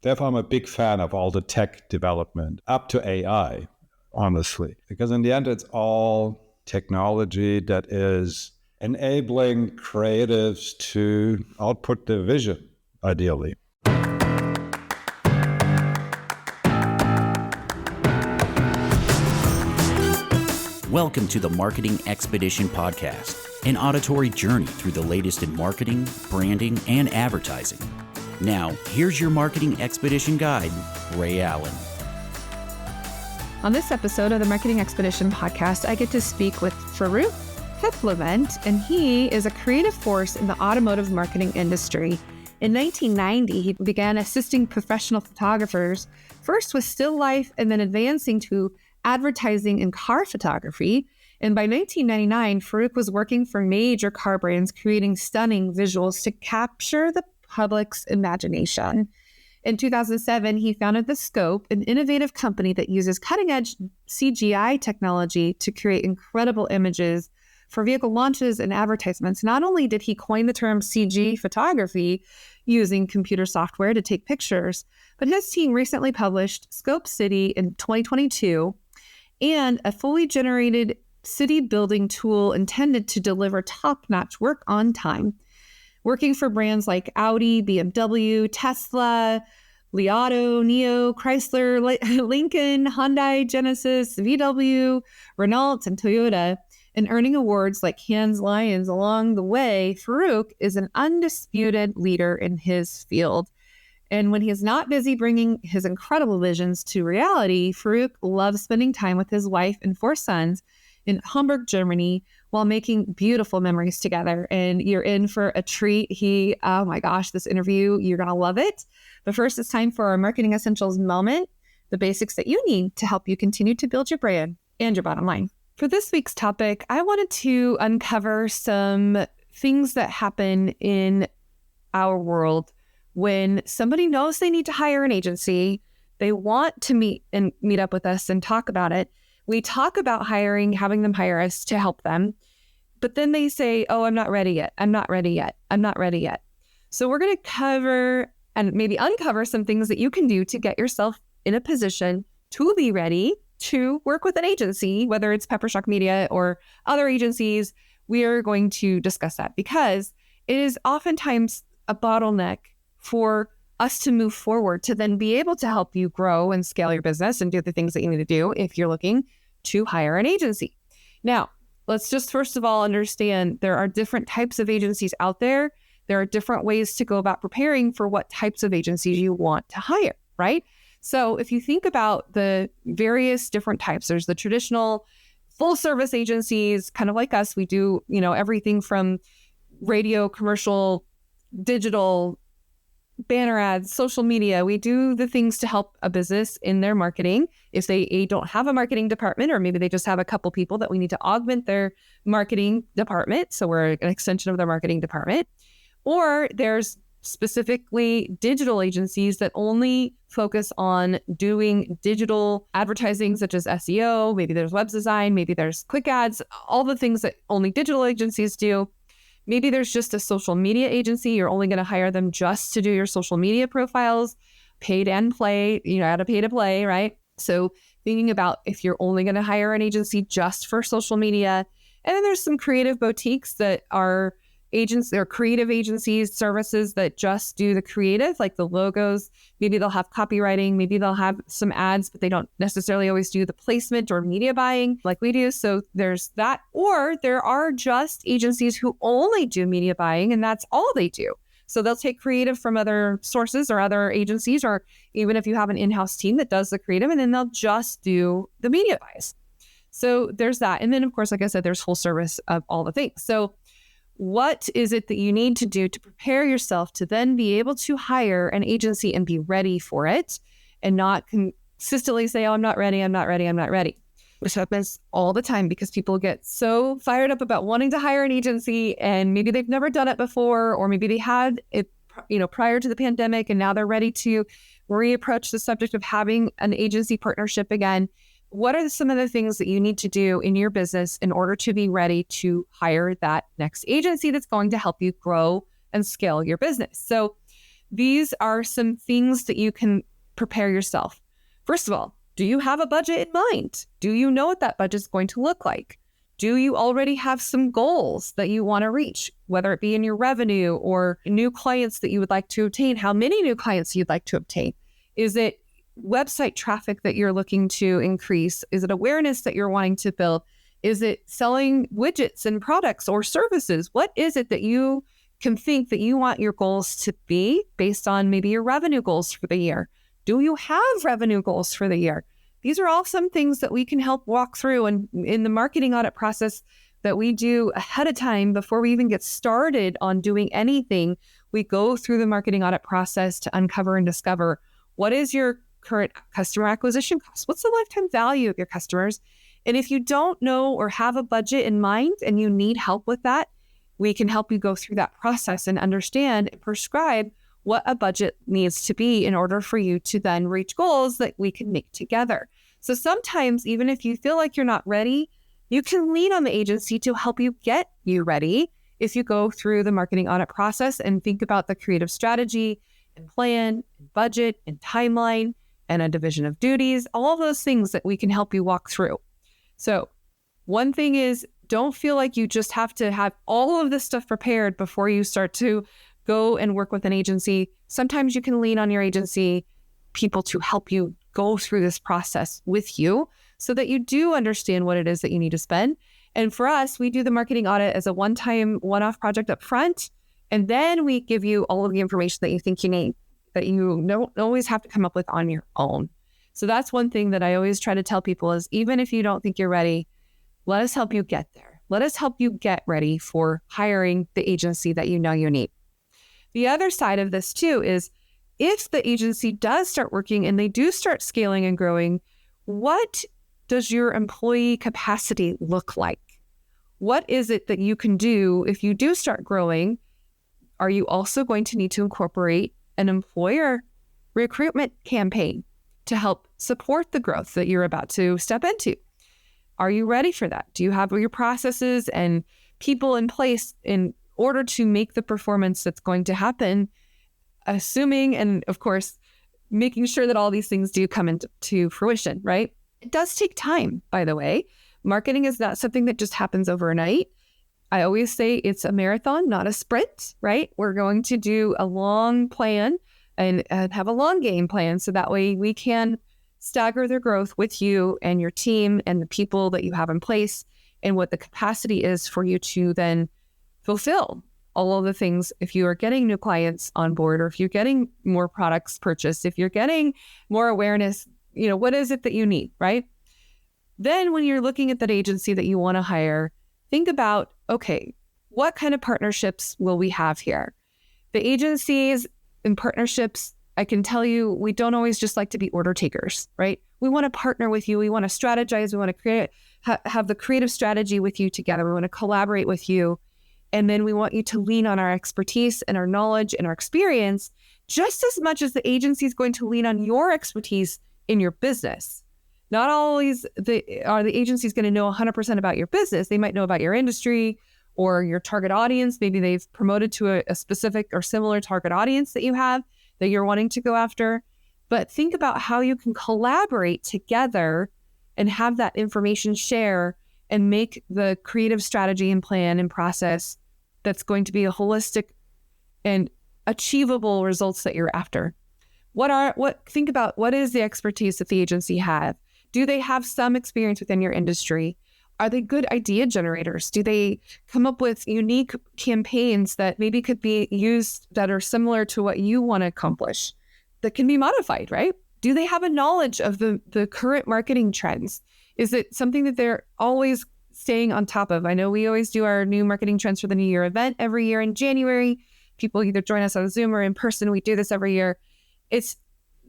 Therefore, I'm a big fan of all the tech development up to AI, honestly, because in the end, it's all technology that is enabling creatives to output their vision, ideally. Welcome to the Marketing Expedition Podcast, an auditory journey through the latest in marketing, branding, and advertising. Now, here's your Marketing Expedition guide, Ray Allen. On this episode of the Marketing Expedition Podcast, I get to speak with Farouk Khedlevend, and he is a creative force in the automotive marketing industry. In 1990, he began assisting professional photographers, first with still life and then advancing to advertising and car photography. And by 1999, Farouk was working for major car brands, creating stunning visuals to capture the public's imagination. In 2007, he founded The Scope, an innovative company that uses cutting-edge CGI technology to create incredible images for vehicle launches and advertisements. Not only did he coin the term CG photography using computer software to take pictures, but his team recently published Scope City in 2022, and a fully generated city building tool intended to deliver top-notch work on time. Working for brands like Audi, BMW, Tesla, Li Auto, NIO, Chrysler, Lincoln, Hyundai, Genesis, VW, Renault, and Toyota, and earning awards like Cannes Lions along the way, Farouk is an undisputed leader in his field. And when he is not busy bringing his incredible visions to reality, Farouk loves spending time with his wife and 4 sons in Hamburg, Germany, while making beautiful memories together. And you're in for a treat. Oh my gosh, this interview, you're going to love it. But first, it's time for our Marketing Essentials moment, the basics that you need to help you continue to build your brand and your bottom line. For this week's topic, I wanted to uncover some things that happen in our world when somebody knows they need to hire an agency. They want to meet up with us and talk about it. We talk about hiring, having them hire us to help them. But then they say, oh, I'm not ready yet. I'm not ready yet. I'm not ready yet. So we're going to cover and maybe uncover some things that you can do to get yourself in a position to be ready to work with an agency, whether it's Peppershock Media or other agencies. We are going to discuss that because it is oftentimes a bottleneck for us to move forward to then be able to help you grow and scale your business and do the things that you need to do if you're looking to hire an agency. Now, let's just first of all understand there are different types of agencies out there. There are different ways to go about preparing for what types of agencies you want to hire, right? So if you think about the various different types, there's the traditional full service agencies, kind of like us. We do, everything from radio, commercial, digital, banner ads, social media. We do the things to help a business in their marketing. If they don't have a marketing department, or maybe they just have a couple people that we need to augment their marketing department. So we're an extension of their marketing department. Or there's specifically digital agencies that only focus on doing digital advertising, such as SEO. Maybe there's web design, maybe there's quick ads, all the things that only digital agencies do. Maybe there's just a social media agency. You're only going to hire them just to do your social media profiles, paid and play, how to pay to play, right? So thinking about if you're only going to hire an agency just for social media. And then there's some creative boutiques that are creative agencies, services that just do the creative, like the logos. Maybe they'll have copywriting, maybe they'll have some ads, but they don't necessarily always do the placement or media buying like we do. So there's that. Or there are just agencies who only do media buying, and that's all they do. So they'll take creative from other sources or other agencies, or even if you have an in-house team that does the creative, and then they'll just do the media buys. So there's that. And then, of course, like I said, there's full service of all the things. So what is it that you need to do to prepare yourself to then be able to hire an agency and be ready for it and not consistently say, oh, I'm not ready, I'm not ready, I'm not ready, which happens all the time because people get so fired up about wanting to hire an agency and maybe they've never done it before, or maybe they had it, prior to the pandemic and now they're ready to reapproach the subject of having an agency partnership again. What are some of the things that you need to do in your business in order to be ready to hire that next agency that's going to help you grow and scale your business? So these are some things that you can prepare yourself. First of all, do you have a budget in mind? Do you know what that budget is going to look like? Do you already have some goals that you want to reach, whether it be in your revenue or new clients that you would like to obtain? How many new clients you'd like to obtain? Is it website traffic that you're looking to increase? Is it awareness that you're wanting to build? Is it selling widgets and products or services? What is it that you can think that you want your goals to be based on maybe your revenue goals for the year? Do you have revenue goals for the year? These are all some things that we can help walk through, and in the marketing audit process that we do ahead of time before we even get started on doing anything, we go through the marketing audit process to uncover and discover what is your current customer acquisition cost? What's the lifetime value of your customers? And if you don't know or have a budget in mind and you need help with that, we can help you go through that process and understand and prescribe what a budget needs to be in order for you to then reach goals that we can make together. So sometimes, even if you feel like you're not ready, you can lean on the agency to help you get you ready if you go through the marketing audit process and think about the creative strategy and plan and budget and timeline and a division of duties, all of those things that we can help you walk through. So one thing is, don't feel like you just have to have all of this stuff prepared before you start to go and work with an agency. Sometimes you can lean on your agency people to help you go through this process with you so that you do understand what it is that you need to spend. And for us, we do the marketing audit as a one-time, one-off project up front. And then we give you all of the information that you think you need, that you don't always have to come up with on your own. So that's one thing that I always try to tell people is, even if you don't think you're ready, let us help you get there. Let us help you get ready for hiring the agency that you know you need. The other side of this too is, if the agency does start working and they do start scaling and growing, what does your employee capacity look like? What is it that you can do if you do start growing? Are you also going to need to incorporate an employer recruitment campaign to help support the growth that you're about to step into? Are you ready for that? Do you have your processes and people in place in order to make the performance that's going to happen, assuming, and of course, making sure that all these things do come into fruition, right? It does take time, by the way. Marketing is not something that just happens overnight. I always say it's a marathon, not a sprint, right? We're going to do a long plan and have a long game plan, so that way we can stagger the growth with you and your team and the people that you have in place, and what the capacity is for you to then fulfill all of the things. If you are getting new clients on board, or if you're getting more products purchased, if you're getting more awareness, what is it that you need, right? Then when you're looking at that agency that you want to hire, think about, okay, what kind of partnerships will we have here? The agencies and partnerships, I can tell you, we don't always just like to be order takers, right? We want to partner with you. We want to strategize. We want to have the creative strategy with you together. We want to collaborate with you. And then we want you to lean on our expertise and our knowledge and our experience just as much as the agency is going to lean on your expertise in your business. Not always are the agencies going to know 100% about your business. They might know about your industry or your target audience. Maybe they've promoted to a specific or similar target audience that you have that you're wanting to go after. But think about how you can collaborate together and have that information share and make the creative strategy and plan and process that's going to be a holistic and achievable results that you're after. Think about what is the expertise that the agency have? Do they have some experience within your industry? Are they good idea generators? Do they come up with unique campaigns that maybe could be used that are similar to what you want to accomplish that can be modified, right? Do they have a knowledge of the current marketing trends? Is it something that they're always staying on top of? I know we always do our new marketing trends for the new year event every year in January. People either join us on Zoom or in person. We do this every year. It's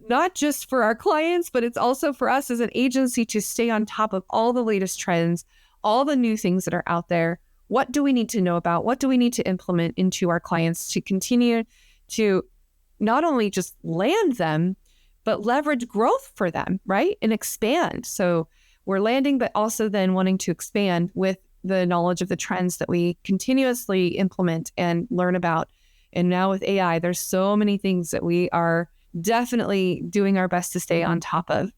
not just for our clients, but it's also for us as an agency to stay on top of all the latest trends, all the new things that are out there. What do we need to know about? What do we need to implement into our clients to continue to not only just land them, but leverage growth for them, right? And expand. So we're landing, but also then wanting to expand with the knowledge of the trends that we continuously implement and learn about And now with AI, there's so many things that we are definitely doing our best to stay on top of.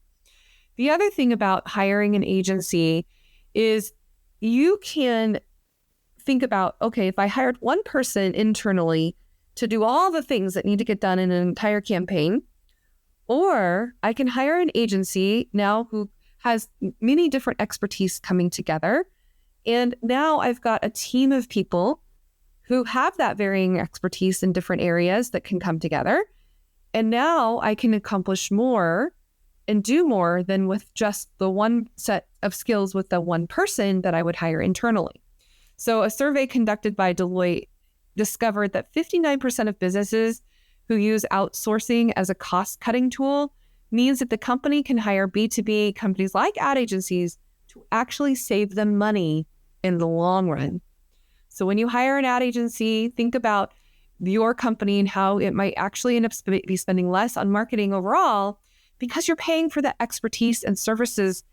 The other thing about hiring an agency is you can think about, okay, if I hired one person internally to do all the things that need to get done in an entire campaign, or I can hire an agency now who has many different expertise coming together. And now I've got a team of people who have that varying expertise in different areas that can come together. And now I can accomplish more and do more than with just the one set of skills with the one person that I would hire internally. So a survey conducted by Deloitte discovered that 59% of businesses who use outsourcing as a cost-cutting tool means that the company can hire B2B companies like ad agencies to actually save them money in the long run. So when you hire an ad agency, think about your company and how it might actually end up be spending less on marketing overall because you're paying for the expertise and services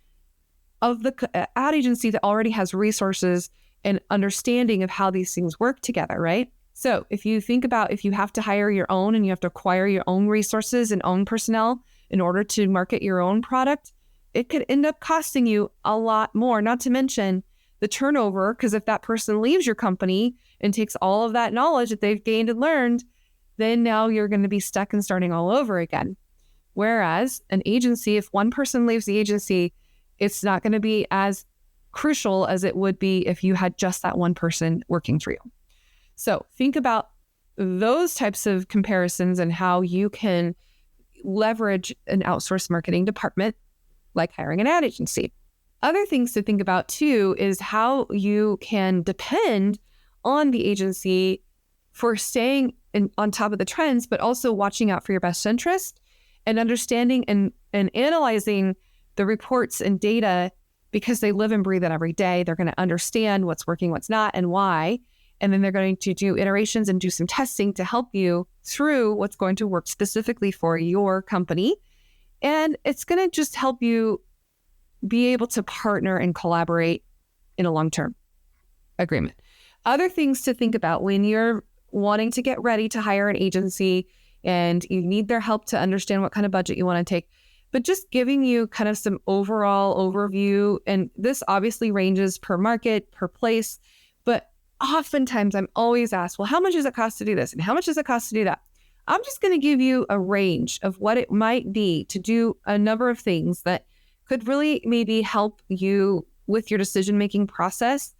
of the ad agency that already has resources and understanding of how these things work together, right? So if you think about if you have to hire your own and you have to acquire your own resources and own personnel in order to market your own product, it could end up costing you a lot more, not to mention the turnover, because if that person leaves your company and takes all of that knowledge that they've gained and learned, then now you're going to be stuck and starting all over again. Whereas an agency, if one person leaves the agency, it's not going to be as crucial as it would be if you had just that one person working for you. So think about those types of comparisons and how you can leverage an outsourced marketing department like hiring an ad agency. Other things to think about too is how you can depend on the agency for staying on top of the trends, but also watching out for your best interest and understanding and analyzing the reports and data because they live and breathe it every day. They're going to understand what's working, what's not, and why. And then they're going to do iterations and do some testing to help you through what's going to work specifically for your company. And it's going to just help you be able to partner and collaborate in a long-term agreement. Other things to think about when you're wanting to get ready to hire an agency and you need their help to understand what kind of budget you want to take, but just giving you kind of some overall overview. And this obviously ranges per market, per place, but oftentimes I'm always asked, well, how much does it cost to do this? And how much does it cost to do that? I'm just going to give you a range of what it might be to do a number of things that could really maybe help you with your decision-making process.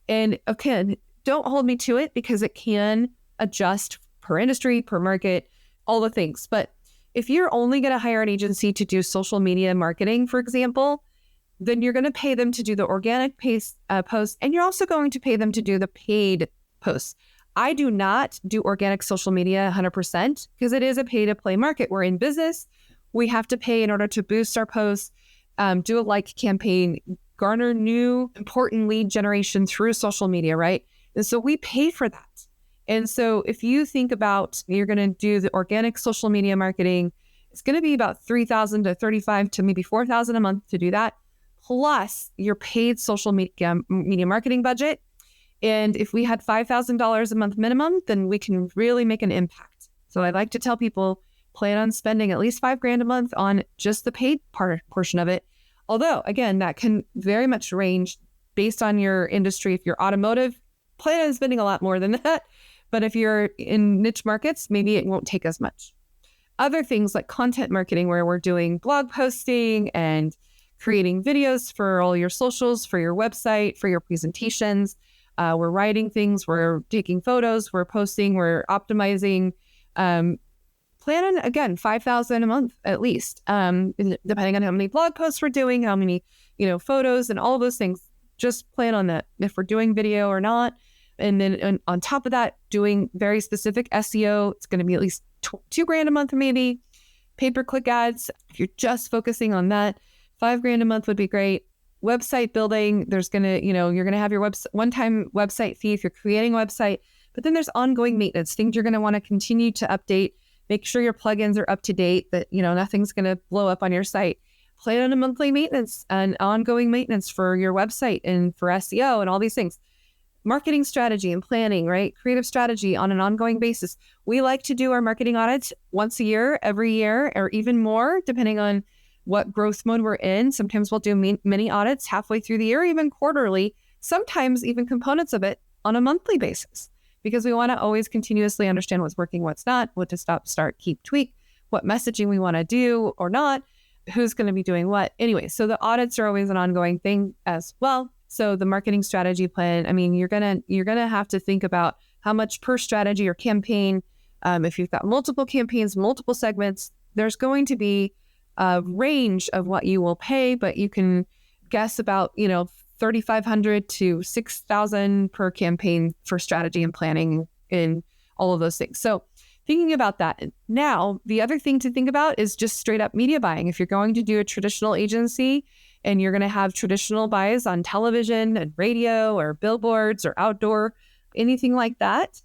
And again, don't hold me to it because it can adjust per industry, per market, all the things. But if you're only going to hire an agency to do social media marketing, for example, then you're going to pay them to do the organic posts, and you're also going to pay them to do the paid posts. I do not do organic social media 100% because it is a pay-to-play market. We're in business. We have to pay in order to boost our posts, do a like campaign, garner new important lead generation through social media, right? And so we pay for that. And so if you think about you're going to do the organic social media marketing, it's going to be about $3,000 to $35,000 to maybe $4,000 a month to do that, plus your paid social media marketing budget. And if we had $5,000 a month minimum, then we can really make an impact. So I like to tell people, plan on spending at least $5,000 a month on just the paid portion of it. Although, again, that can very much range based on your industry. If you're automotive, plan on spending a lot more than that. But if you're in niche markets, maybe it won't take as much. Other things like content marketing, where we're doing blog posting and creating videos for all your socials, for your website, for your presentations. We're writing things, we're taking photos, we're posting, we're optimizing. Plan on, again, $5,000 a month at least, depending on how many blog posts we're doing, how many, photos and all of those things. Just plan on that, if we're doing video or not. And then on top of that, doing very specific SEO, it's going to be at least $2,000 a month, maybe. Pay-per-click ads, if you're just focusing on that, $5,000 a month would be great. Website building, there's going to, you're going to have your one-time website fee if you're creating a website, but then there's ongoing maintenance, things you're going to want to continue to update. Make sure your plugins are up to date, that, nothing's going to blow up on your site. Plan on a monthly maintenance and ongoing maintenance for your website and for SEO and all these things. marketing strategy and planning, right? Creative strategy on an ongoing basis. We like to do our marketing audits once a year, every year, or even more, depending on what growth mode we're in. Sometimes we'll do mini audits halfway through the year, even quarterly, sometimes even components of it on a monthly basis, because we want to always continuously understand what's working, what's not, what to stop, start, keep, tweak, what messaging we want to do or not, who's going to be doing what. Anyway, so the audits are always an ongoing thing as well. So the marketing strategy plan, I mean, you're gonna have to think about how much per strategy or campaign. If you've got multiple campaigns, multiple segments, there's going to be a range of what you will pay, but you can guess about, $3,500 to $6,000 per campaign for strategy and planning and all of those things. So thinking about that. Now, the other thing to think about is just straight up media buying. If you're going to do a traditional agency and you're going to have traditional buys on television and radio or billboards or outdoor, anything like that,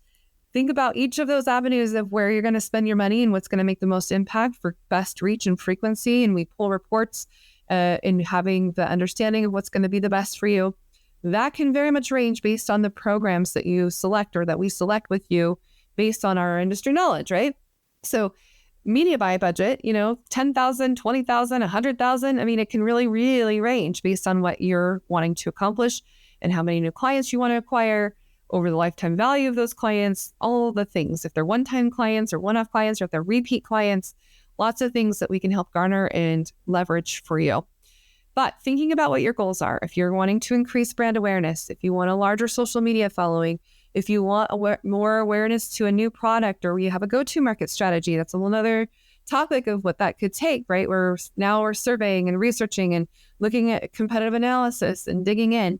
think about each of those avenues of where you're going to spend your money and what's going to make the most impact for best reach and frequency. And we pull reports in having the understanding of what's going to be the best for you. That can very much range based on the programs that you select or that we select with you based on our industry knowledge, right? So media buy budget, $10,000, $20,000, $100,000. I mean, it can really, really range based on what you're wanting to accomplish and how many new clients you want to acquire over the lifetime value of those clients, all the things. If they're one-time clients or one-off clients, or if they're repeat clients, lots of things that we can help garner and leverage for you. But thinking about what your goals are, if you're wanting to increase brand awareness, if you want a larger social media following, if you want more awareness to a new product, or you have a go-to market strategy, that's a whole other topic of what that could take, right? We're surveying and researching and looking at competitive analysis and digging in.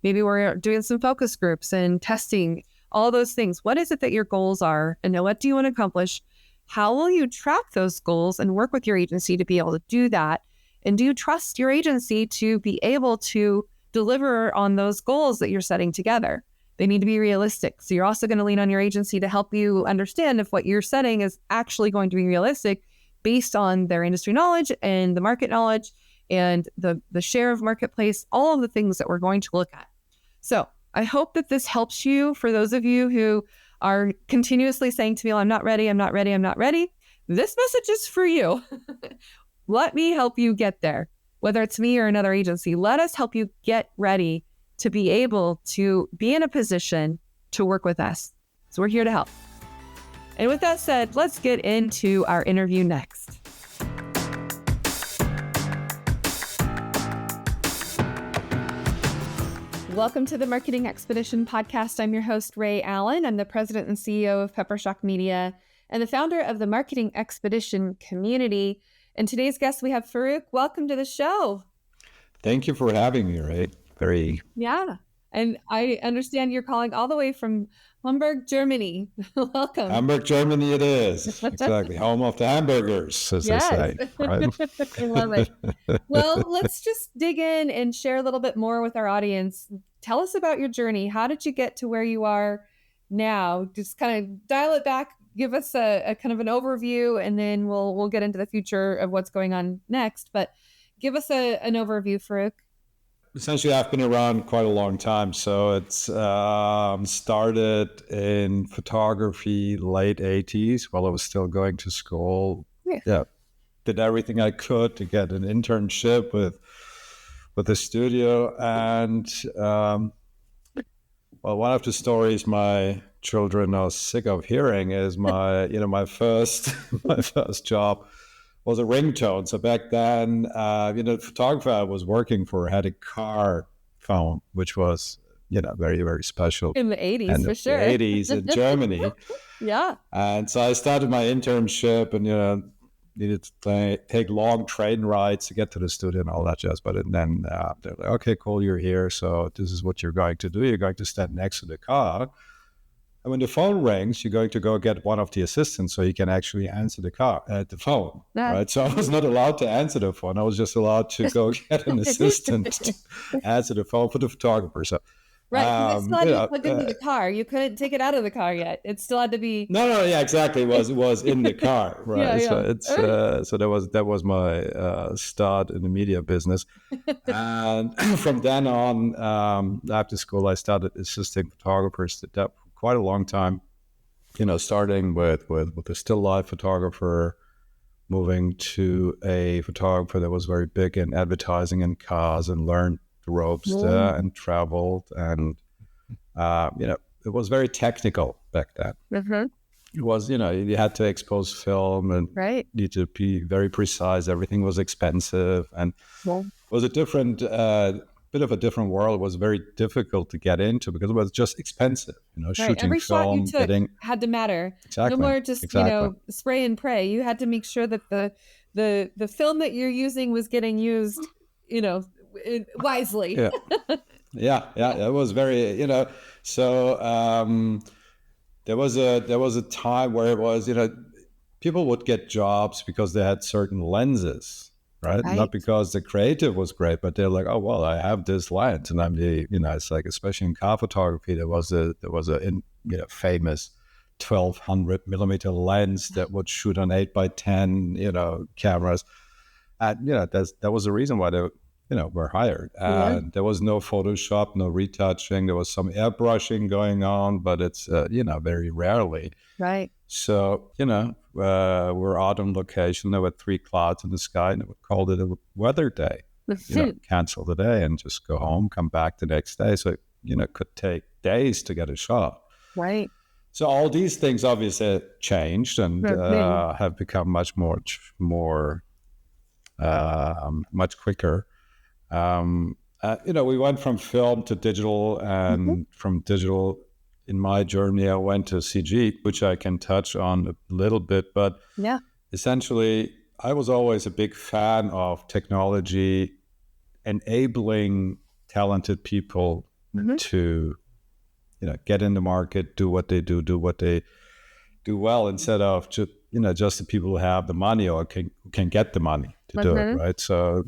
Maybe we're doing some focus groups and testing, all those things. What is it that your goals are, and what do you want to accomplish? How will you track those goals and work with your agency to be able to do that? And do you trust your agency to be able to deliver on those goals that you're setting together? They need to be realistic. So you're also going to lean on your agency to help you understand if what you're setting is actually going to be realistic based on their industry knowledge and the market knowledge and the share of marketplace, all of the things that we're going to look at. So I hope that this helps you. For those of you who are continuously saying to me, I'm not ready, I'm not ready, I'm not ready. This message is for you. Let me help you get there. Whether it's me or another agency, let us help you get ready to be able to be in a position to work with us. So we're here to help. And with that said, let's get into our interview next. Welcome to the Marketing Expedition podcast. I'm your host, Ray Allen. I'm the president and CEO of Peppershock Media and the founder of the Marketing Expedition community. And today's guest, we have Farouk. Welcome to the show. Thank you for having me, Ray. Yeah. And I understand you're calling all the way from Hamburg, Germany. Welcome. Hamburg, Germany it is. Exactly. Home of the hamburgers, as they say. Right? I love it. Well, let's just dig in and share a little bit more with our audience. Tell us about your journey. How did you get to where you are now? Just kind of dial it back. Give us a kind of an overview, and then we'll get into the future of what's going on next. But give us an overview, Farouk. Essentially, I've been around quite a long time. So it's started in photography late 80s while I was still going to school. Yeah. Did everything I could to get an internship with the studio. And well, one of the stories my children are sick of hearing is my first job was a ringtone. So back then, the photographer I was working for had a car phone, which was, very, very special. In the 80s, for sure. In the 80s in Germany. Yeah. And so I started my internship and, needed to take long train rides to get to the studio and all that jazz. But then they're like, okay, cool, you're here. So this is what you're going to do. You're going to stand next to the car. And when the phone rings, you're going to go get one of the assistants so you can actually answer the phone, right? So I was not allowed to answer the phone. I was just allowed to go get an assistant to answer the phone for the photographer. So Right. 'Cause it still had You to be know, plugged into the car. You couldn't take it out of the car yet. It still had to be. no, yeah, exactly. It was in the car, Yeah, right? So yeah. it's so that was my start in the media business, and from then on, after school, I started assisting photographers. Did that for quite a long time. Starting with a still life photographer, moving to a photographer that was very big in advertising and cars, and learned the ropes there, and traveled, and it was very technical back then. Mhm. It was, you had to expose film and Right. need to be very precise. Everything was expensive, and Well, it was a different, bit of a different world. It was very difficult to get into because it was just expensive. right. Shooting Every shot you film, took getting had to matter. No exactly, more just, exactly. spray and pray. You had to make sure that the film that you're using was getting used, wisely. Yeah, yeah. It was very, So there was a time where it was, people would get jobs because they had certain lenses, right? Right. Not because the creative was great, but they're like, oh well, I have this lens, and I'm the, it's like, especially in car photography, there was a famous 1200 millimeter lens that would shoot on 8x10, cameras, and that was the reason why they were hired. Yeah. And there was no Photoshop, no retouching. There was some airbrushing going on, but it's very rarely. Right. So, we're out on location. There were 3 clouds in the sky, and we called it a weather day. Cancel the day and just go home, come back the next day. So, it could take days to get a shot. Right. So all these things obviously changed and Right. have become much much quicker. We went from film to digital, and from digital, in my journey, I went to CG, which I can touch on a little bit. But Yeah. essentially, I was always a big fan of technology enabling talented people to, get in the market, do what they do well, instead of just the people who have the money or can get the money to do it, right? So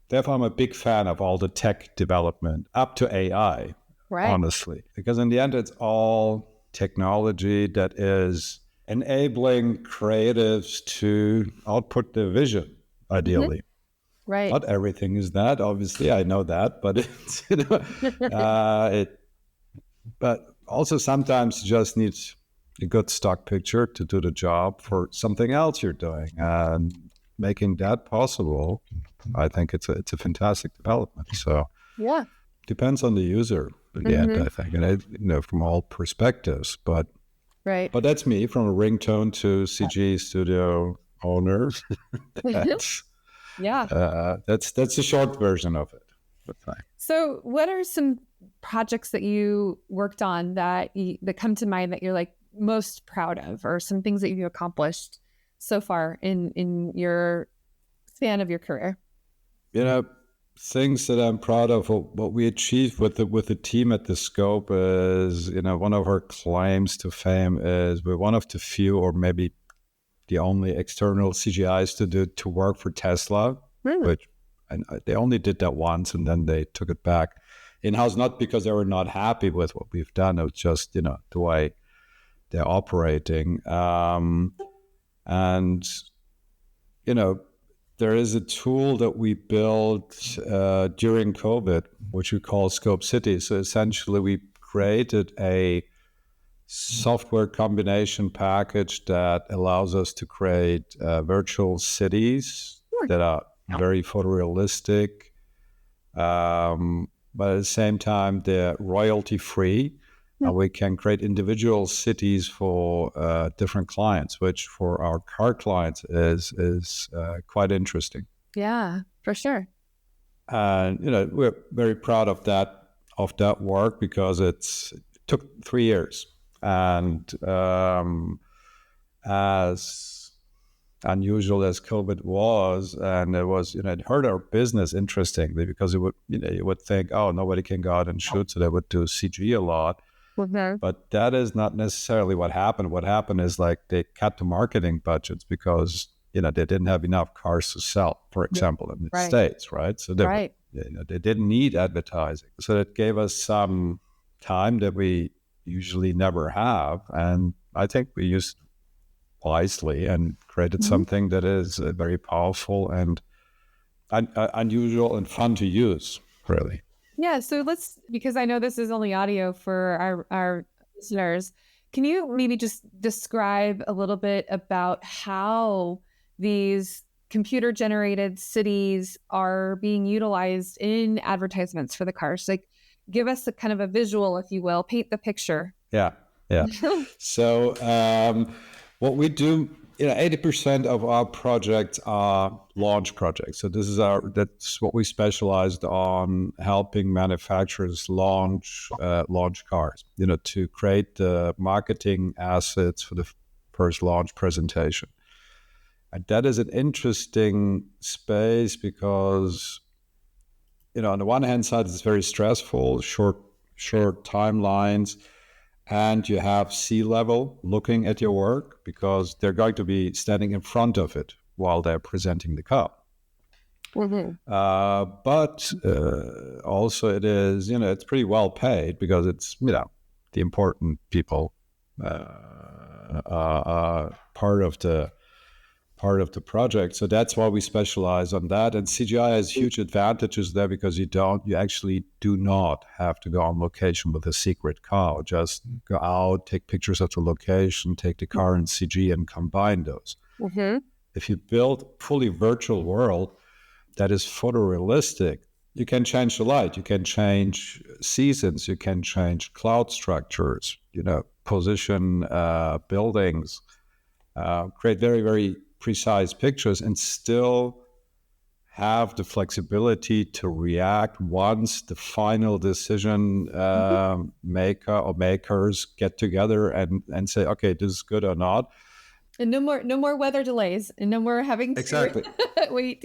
therefore, I'm a big fan of all the tech development up to AI, Right. honestly, because in the end, it's all technology that is enabling creatives to output their vision, ideally. Right. Not everything is that, obviously, I know that, but it's, but also sometimes you just need a good stock picture to do the job for something else you're doing, and making that possible, I think it's a fantastic development. So Yeah. depends on the user in the end, I think, and from all perspectives. But Right. that's me, from a ringtone to CG studio owner. that's Yeah. that's the short version of it. But fine. So, what are some projects that you worked on that come to mind that you're like most proud of, or some things that you accomplished so far in your span of your career? Things that I'm proud of, what we achieved with the team at the Scope is, one of our claims to fame is we're one of the few, or maybe the only, external CGIs to work for Tesla, which, and they only did that once, and then they took it back in-house, not because they were not happy with what we've done. It was just, the way they're operating. And, there is a tool that we built during COVID, which we call Scope City. So essentially, we created a software combination package that allows us to create virtual cities that are very photorealistic, but at the same time, they're royalty-free. And we can create individual cities for different clients, which for our car clients is quite interesting. Yeah, for sure. And we're very proud of that work, because it took 3 years, and as unusual as COVID was, and it was, it hurt our business, interestingly, because you would think, oh, nobody can go out and shoot, so they would do CG a lot. But that is not necessarily what happened. What happened is, like, they cut the marketing budgets because, they didn't have enough cars to sell, for example, in the States, right? So they They didn't need advertising. So it gave us some time that we usually never have. And I think we used wisely and created something that is very powerful and unusual and fun to use, really. Yeah. So because I know this is only audio for our listeners, can you maybe just describe a little bit about how these computer-generated cities are being utilized in advertisements for the cars? Like, give us a kind of a visual, if you will, paint the picture. Yeah. So what we do, 80% of our projects are launch projects. So that's what we specialized on, helping manufacturers launch cars, to create the marketing assets for the first launch presentation. And that is an interesting space because, on the one hand side, it's very stressful, short timelines, and you have C-level looking at your work because they're going to be standing in front of it while they're presenting the car. But also it is, it's pretty well paid because it's, the important people are part of the project. So that's why we specialize on that. And CGI has huge advantages there because you actually do not have to go on location with a secret car. Just go out, take pictures of the location, take the car in CG and combine those. If you build a fully virtual world that is photorealistic, you can change the light, you can change seasons, you can change cloud structures, position buildings, create very, very precise pictures and still have the flexibility to react once the final decision maker or makers get together and say, okay, this is good or not. And no more weather delays and no more having to wait,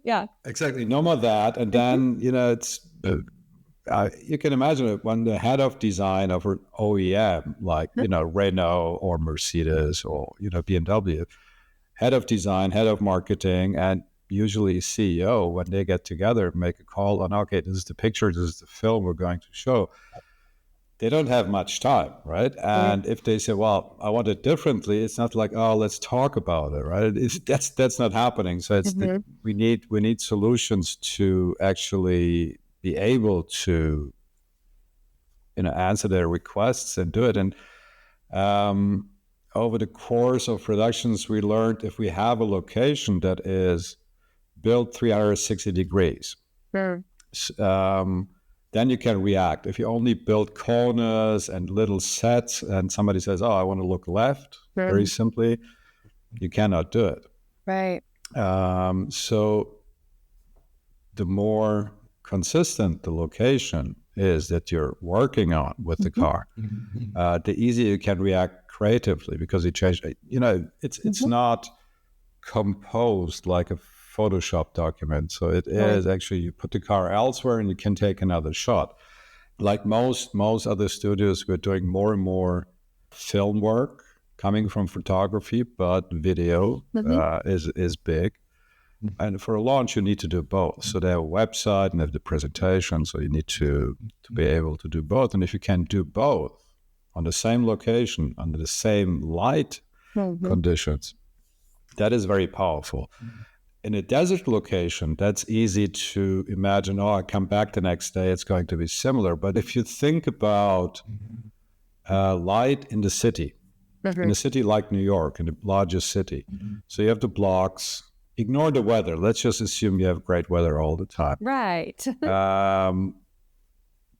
Yeah. Exactly. No more that. And then, it's, you can imagine it when the head of design of an OEM, like, Renault or Mercedes or, BMW, head of design, head of marketing, and usually CEO, when they get together, make a call on, okay, this is the picture, this is the film we're going to show. They don't have much time, right? And if they say, well, I want it differently, it's not like, oh, let's talk about it, right? That's not happening. So we need solutions to actually be able to, answer their requests and do it. And over the course of productions, we learned if we have a location that is built 360 degrees, then you can react. If you only build corners and little sets and somebody says, oh, I want to look left, very simply, you cannot do it. Right. So the more consistent the location is that you're working on with the car, the easier you can react creatively because you change, it's not composed like a Photoshop document. So it is actually, you put the car elsewhere and you can take another shot. Like most other studios, we're doing more and more film work coming from photography, but video is big. And for a launch, you need to do both. So they have a website and they have the presentation. So you need to be able to do both. And if you can do both on the same location, under the same light conditions, that is very powerful. In a desert location, that's easy to imagine, I come back the next day, it's going to be similar. But if you think about light in the city, in a city like New York, in the largest city, so you have the blocks, ignore the weather. Let's just assume you have great weather all the time. Right.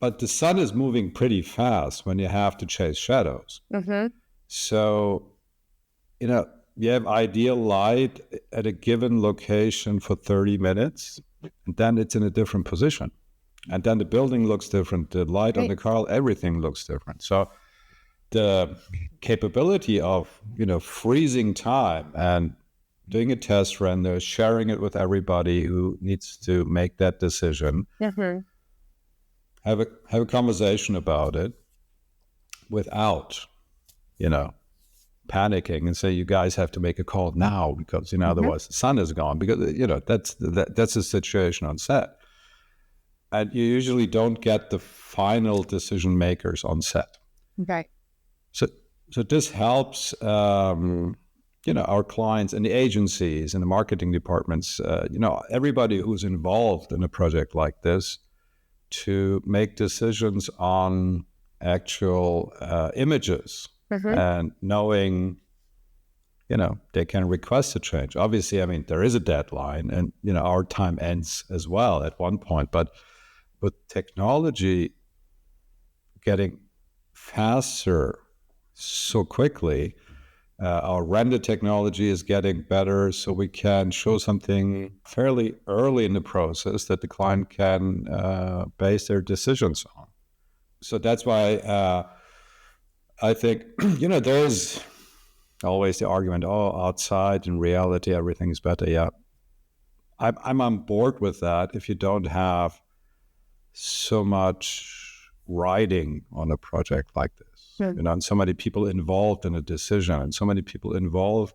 But the sun is moving pretty fast when you have to chase shadows. So, you have ideal light at a given location for 30 minutes, and then it's in a different position. And then the building looks different, the light on the car, everything looks different. So the capability of, freezing time and doing a test render, sharing it with everybody who needs to make that decision, have a conversation about it without, panicking and say, you guys have to make a call now because, otherwise the sun is gone, because, that's the situation on set. and you usually don't get the final decision makers on set. Okay. So this helps, our clients and the agencies and the marketing departments, everybody who's involved in a project like this, to make decisions on actual images and knowing, they can request a change. Obviously, I mean, there is a deadline, and, our time ends as well at one point. But with technology getting faster so quickly, our render technology is getting better, so we can show something fairly early in the process that the client can base their decisions on. So that's why I think, there's always the argument, outside in reality, everything is better. Yeah, I'm on board with that if you don't have so much writing on a project like this. And so many people involved in a decision, and so many people involved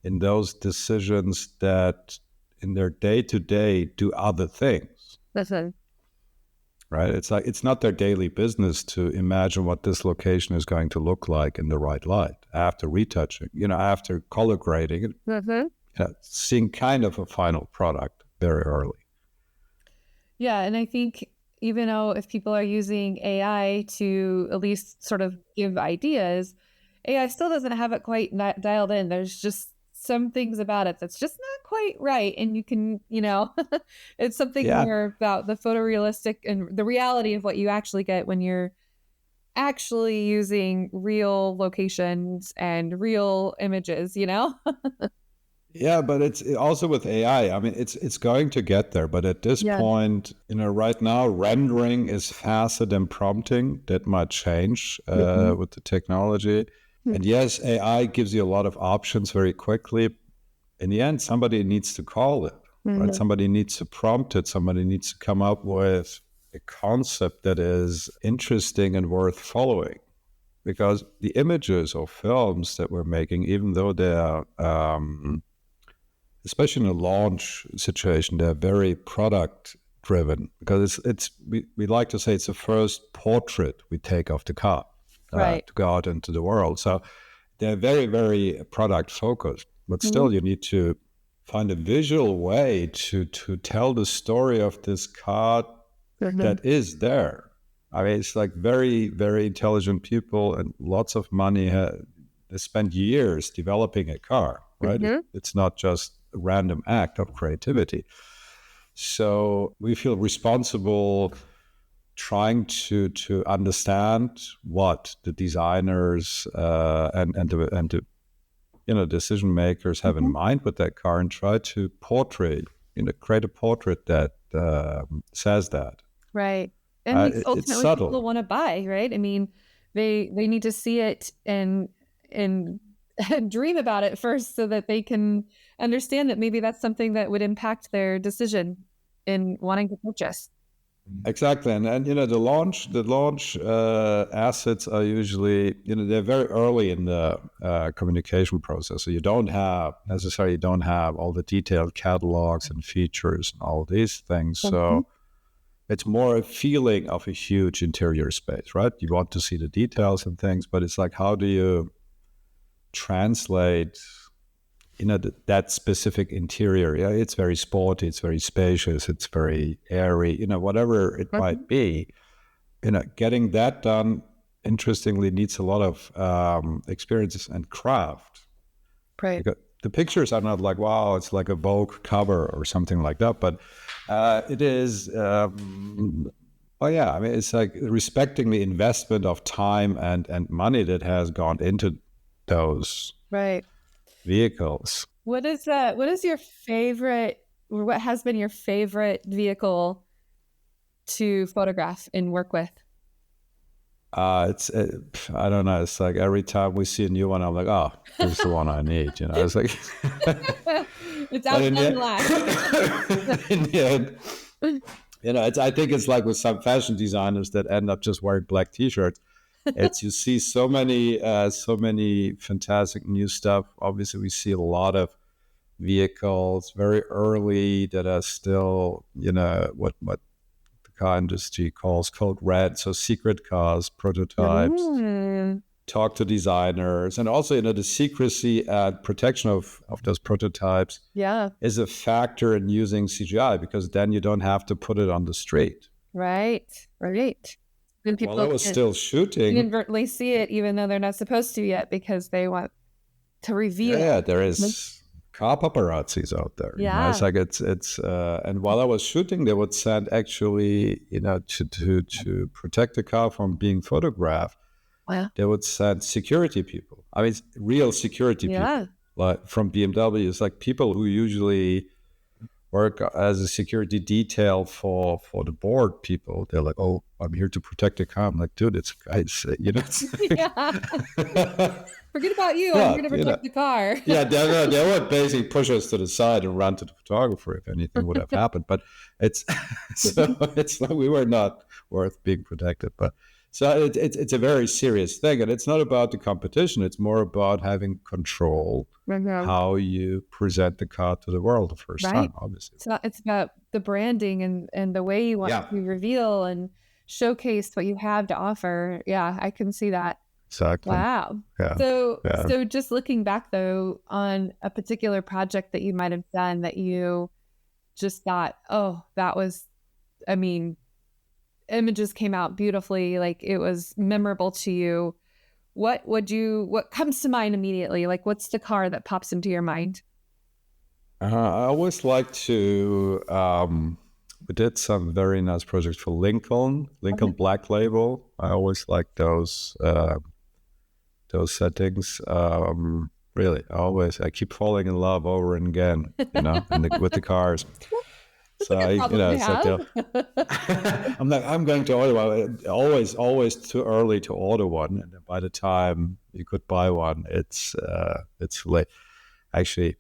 in those decisions that in their day-to-day do other things. Listen. Right? It's like, it's not their daily business to imagine what this location is going to look like in the right light after retouching, after color grading, seeing kind of a final product very early. Yeah. And I think even though if people are using AI to at least sort of give ideas, AI still doesn't have it quite dialed in. There's just some things about it that's just not quite right. And you can, it's something more about the photorealistic and the reality of what you actually get when you're actually using real locations and real images, Yeah, but it's also with AI. I mean, it's going to get there. But at this point, right now, rendering is faster than prompting. That might change with the technology. And yes, AI gives you a lot of options very quickly. In the end, somebody needs to call it, right? Somebody needs to prompt it. Somebody needs to come up with a concept that is interesting and worth following. Because the images or films that we're making, even though they're, especially in a launch situation, they're very product driven. Because we like to say it's the first portrait we take of the car. To go out into the world. So they're very, very product focused, but still you need to find a visual way to tell the story of this car that is there. I mean, it's like very, very intelligent people and lots of money. They spend years developing a car, right? It's not just a random act of creativity. So we feel responsible trying to understand what the designers and the decision makers have in mind with that car, and try to create a portrait that says that. Right, and ultimately people want to buy, right? I mean, they need to see it and dream about it first, so that they can understand that maybe that's something that would impact their decision in wanting to purchase. Exactly, and the launch assets are usually they're very early in the communication process, so you don't have all the detailed catalogs and features and all these things. So it's more a feeling of a huge interior space, right? You want to see the details and things, but it's like, how do you translate that specific interior? Yeah, it's very sporty, it's very spacious, it's very airy, whatever it might be. Getting that done, interestingly, needs a lot of experience and craft. Right. Because the pictures are not like, wow, it's like a Vogue cover or something like that, but it is. I mean, it's like respecting the investment of time and money that has gone into those. Right. Vehicles. What is your favorite, or what has been your favorite vehicle to photograph and work with? I don't know. It's like every time we see a new one, I'm like, oh, this is the one I need. It's like it's out in the last. In the end, I think it's like with some fashion designers that end up just wearing black T-shirts. You see so many fantastic new stuff. Obviously, we see a lot of vehicles very early that are still, what the car industry calls Code Red, so secret cars, prototypes, talk to designers, and also, the secrecy and protection of those prototypes is a factor in using CGI, because then you don't have to put it on the street. Right. And people While I was still shooting, inadvertently see it, even though they're not supposed to yet, because they want to reveal. Yeah, there is car paparazzis out there. It's like it's and while I was shooting, they would send actually, to protect the car from being photographed. Wow. They would send security people. I mean, real security people, like from BMW. It's like people who usually work as a security detail for the board people. They're like, "Oh, I'm here to protect the car." I'm like, "Dude, it's guys, Forget about you. I'm here to protect the car. they would basically push us to the side and run to the photographer if anything would have happened. But it's like we were not worth being protected. But so it's a very serious thing, and it's not about the competition. It's more about having control how you present the car to the world the first time. Obviously, it's about the branding and the way you want to reveal and showcase what you have to offer. Yeah, I can see that. Exactly. Wow. Yeah. So just looking back though on a particular project that you might have done that you just thought, oh, that was, images came out beautifully, like it was memorable to you. What comes to mind immediately? Like, what's the car that pops into your mind? I always like to, we did some very nice projects for Lincoln Black Label. I always like those settings. Really, I keep falling in love over and again, with the cars. So it's like I'm going to order one. Always too early to order one, and by the time you could buy one, it's late. Actually,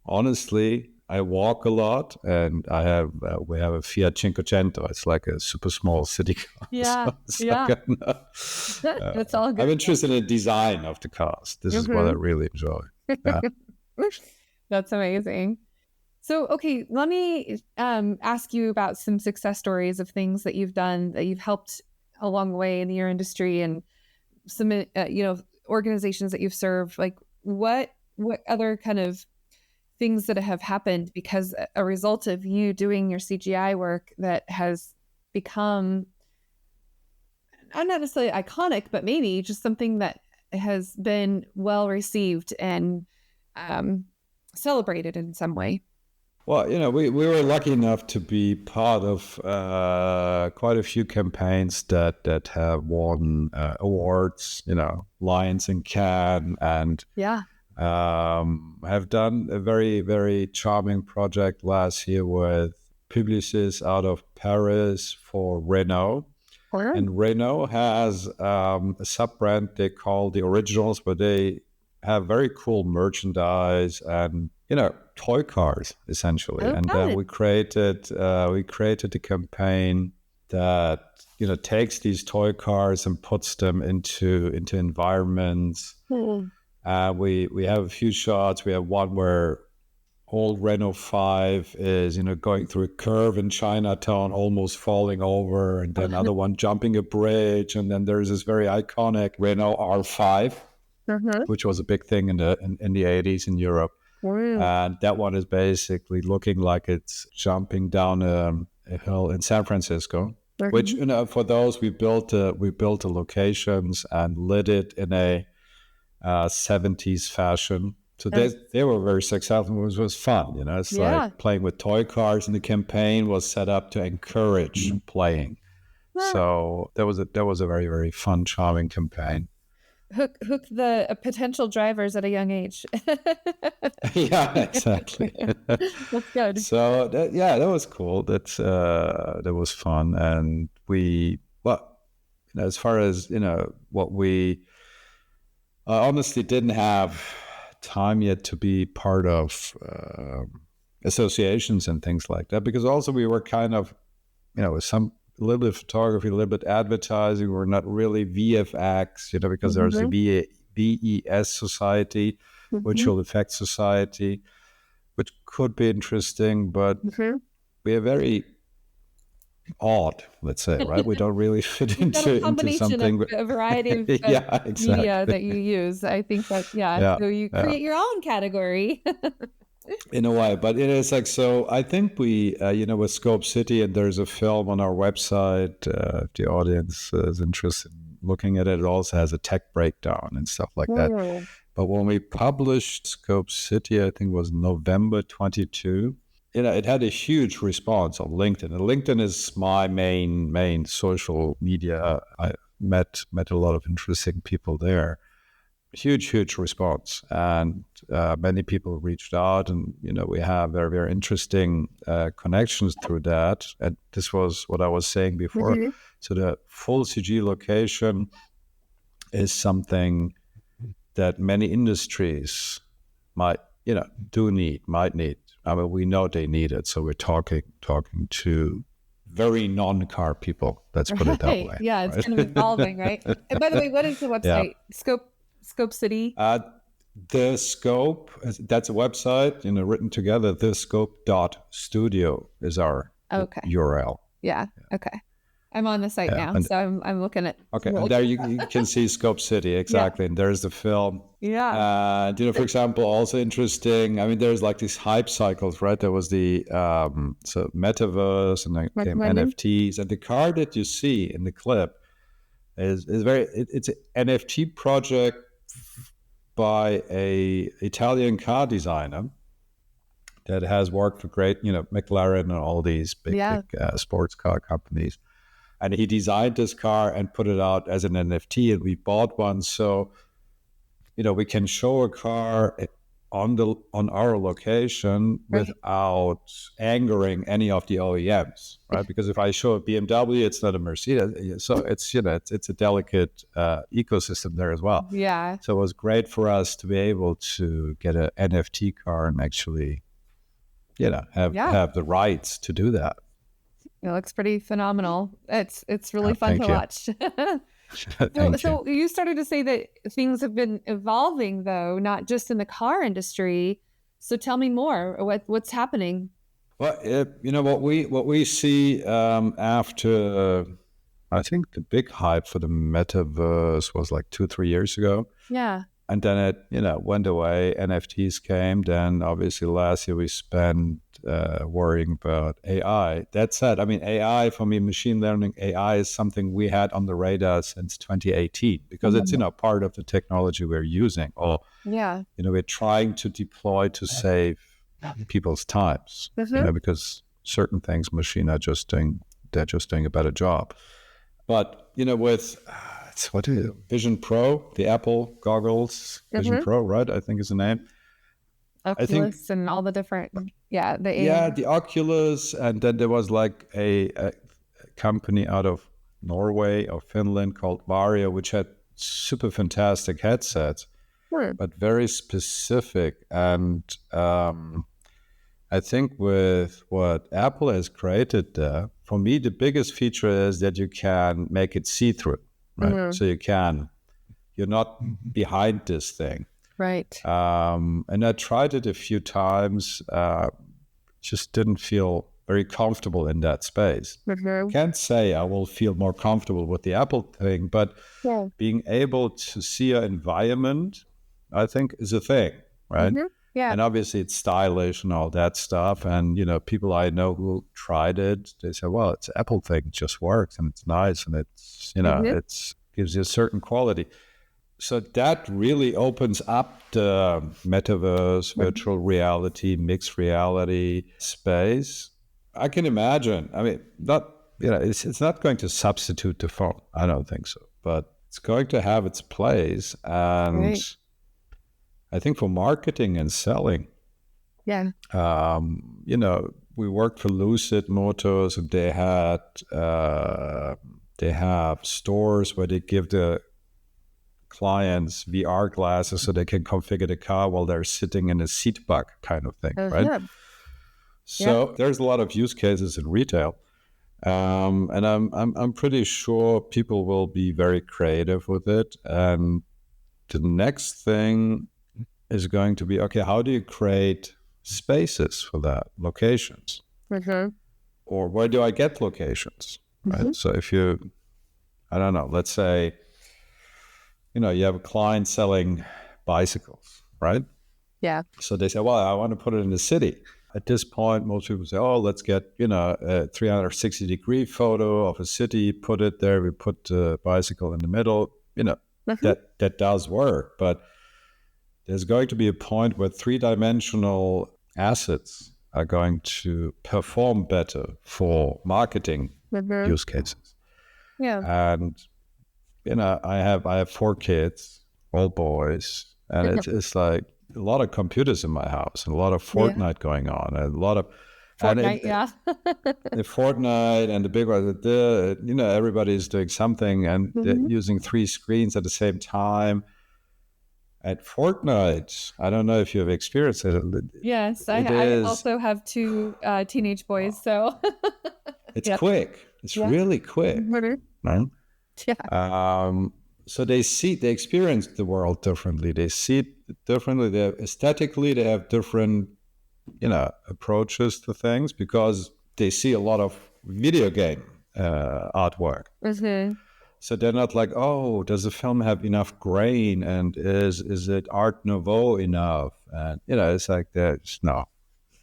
honestly, I walk a lot, and we have a Fiat Cinquecento. It's like a super small city car. That's all good. I'm interested in the design of the cars. This is what I really enjoy. Yeah. That's amazing. So, okay, let me ask you about some success stories of things that you've done that you've helped along the way in your industry, and some organizations that you've served. Like, what other kind of things that have happened because a result of you doing your CGI work that has become, not necessarily iconic, but maybe just something that has been well received and celebrated in some way? Well, we were lucky enough to be part of quite a few campaigns that have won awards, Lions in Cannes, and have done a very, very charming project last year with Publicis out of Paris for Renault. And Renault has a sub-brand they call the Originals, where they have very cool merchandise and toy cars essentially. And then we created a campaign that takes these toy cars and puts them into environments. We have a few shots. We have one where old Renault 5 is going through a curve in Chinatown, almost falling over, and then another one jumping a bridge, and then there's this very iconic Renault R5, which was a big thing in the 80s in Europe. And that one is basically looking like it's jumping down a hill in San Francisco, which for those we built the locations and lit it in a 70s fashion. So they were very successful. It was fun, It's like playing with toy cars, and the campaign was set up to encourage playing. So that was a very, very fun, charming campaign. Hook the potential drivers at a young age. Yeah, exactly. That's good. So that was cool. That was fun, and as far as what we honestly didn't have time yet to be part of associations and things like that, because also we were kind of with a little bit of photography, a little bit advertising. We're not really VFX, because there's a VES Society, Visual Effects Society, which could be interesting, but we are very odd, let's say, right? We don't really fit You've got a into combination something. of a variety of Yeah, media exactly. that you use. I think that, Yeah, so you yeah. create your own category. In a way, but it is like, so I think we, with Scope City, and there's a film on our website, if the audience is interested in looking at it, it also has a tech breakdown and stuff like that. Oh. But when we published Scope City, I think it was November 22, it had a huge response on LinkedIn. And LinkedIn is my main social media. I met a lot of interesting people there. Huge response, and many people reached out, and we have very interesting connections through that. And this was what I was saying before. Mm-hmm. So the full CG location is something that many industries might need. I mean, we know they need it, so we're talking to very non-car people. Let's put it that Right. way. Yeah, it's right? kind of evolving, right? And by the way, what is the Yeah. website? Scope City. The Scope, that's a website, written together. thescope.studio is our Okay. URL. Yeah. Okay. I'm on the site Yeah, now, and- so I'm looking at. Okay, and there you can see Scope City, exactly. And there's the film. Yeah. And, for example, also interesting, I mean, there's like these hype cycles, right? There was the so metaverse, and then came Recommended. NFTs. And the car that you see in the clip is it's an NFT project by a Italian car designer that has worked for great, McLaren and all these big sports car companies. And he designed this car and put it out as an NFT, and we bought one. So, we can show a car on our location without angering any of the OEMs, right? Because if I show a BMW, it's not a Mercedes. So it's a delicate ecosystem there as well. Yeah. So it was great for us to be able to get an NFT car and actually, have the rights to do that. It looks pretty phenomenal. It's really fun thank to you. watch. Thank So you started to say that things have been evolving, though, not just in the car industry. So tell me more. What's happening? Well, what we see after, I think the big hype for the metaverse was like 2-3 years ago. Yeah. And then it, went away. NFTs came. Then obviously last year we spent worrying about AI. That said, I mean, AI for me, machine learning, AI is something we had on the radar since 2018 because it's, part of the technology we're using, or, Yeah. we're trying to deploy to save people's times, because certain things machine are just doing a better job. But, with what is it? Vision Pro, the Apple goggles, Vision Pro, right? I think is the name. Oculus and all the different, the Oculus, and then there was like a company out of Norway or Finland called Varia, which had super fantastic headsets, but very specific. And I think with what Apple has created there, for me, the biggest feature is that you can make it see-through, right? So you're not behind this thing. Right. And I tried it a few times, just didn't feel very comfortable in that space. Can't say I will feel more comfortable with the Apple thing, but being able to see an environment, I think, is a thing, right? Yeah. And obviously it's stylish and all that stuff. And, people I know who tried it, they say, well, it's an Apple thing. It just works and it's nice and it's, it gives you a certain quality. So that really opens up the metaverse, virtual reality, mixed reality space. I can imagine. I mean, it's not going to substitute the phone. I don't think so. But it's going to have its place. And I think for marketing and selling, we worked for Lucid Motors, and they have stores where they give the clients VR glasses so they can configure the car while they're sitting in a seat bug kind of thing, right? So there's a lot of use cases in retail, and I'm pretty sure people will be very creative with it. And the next thing is going to be, okay, how do you create spaces for that, locations? or where do I get locations, right? So if I don't know, let's say, you have a client selling bicycles, right? Yeah. So they say, well, I want to put it in the city. At this point, most people say, oh, let's get, a 360-degree photo of a city, put it there. We put the bicycle in the middle, that does work. But there's going to be a point where three-dimensional assets are going to perform better for marketing use cases. Yeah. And, I have 4 kids, all boys, and it's like a lot of computers in my house and a lot of Fortnite going on, and a lot of Fortnite, the Fortnite and the big one, everybody's doing something and they're using 3 screens at the same time. At Fortnite, I don't know if you've experienced it. Yes, I also have 2 teenage boys, so it's quick. It's really quick, right? Yeah. So they experience the world differently. They see it differently. Aesthetically, they have different, approaches to things because they see a lot of video game artwork. So they're not like, oh, does the film have enough grain, and is it Art Nouveau enough? And it's like there's no.